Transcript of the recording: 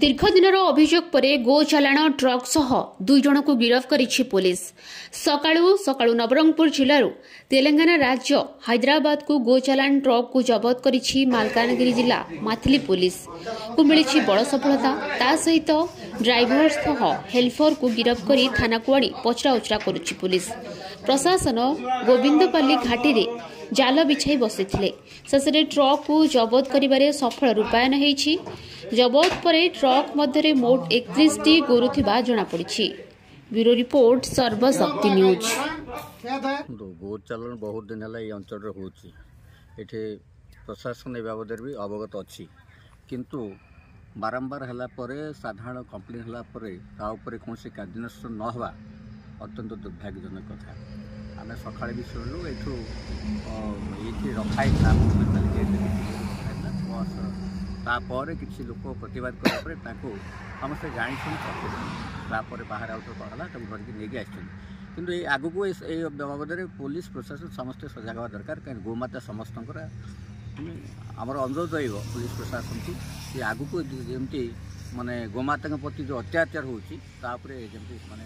दीर्घदिनर अभियोग पर गो चालाण ट्रक सह 2 जन को गिरफ्त करिछि पुलिस। सकाळु नवरंगपुर जिल्लारू तेलंगाना राज्य हैदराबाद को गो चालाण ट्रक को जबत करिछि मालकानगिरी जिला माथिली पुलिस को मिलिछि बड़ सफलता। ता सहित ड्राइवर सह हेल्पर को गिरफ्त करी थाना को आनी पचरा उचरा करुछि पुलिस। प्रशासन गोविंदपाली घाटी रे जाल बिछाई बसिथिले। शेषे ट्रक को जबत करिबारे सफल रूपायन होईछि। जबत पर ट्रक मध्य मोट 31 टी गोरु थिबा जणा पड़िछि। Bureau report Sarvashakti news. गो चालाण बहुत दिन है अंचल होठी प्रशासन ए बाबद भी अवगत अच्छी किंतु बारंबार है साधारण कंप्लेन है कौन कार्यानुष्ठान न हवा अत्यंत दुर्भाग्यजनक कथा। आम सका भी शुणु ये रखाई तापर किसी लोक प्रतिवाद करापर समस्त जाणी शुणी बाहर आउट कहला धरिकी नहीं आस कि आगू ये बाबद पुलिस प्रशासन समस्त सजग हवा दरकार कहीं गोमाता समस्त आमर अनुरोध रही पुलिस प्रशासन को ये आगू को जमी माने गोमाता प्रति जो अत्याचार होती माने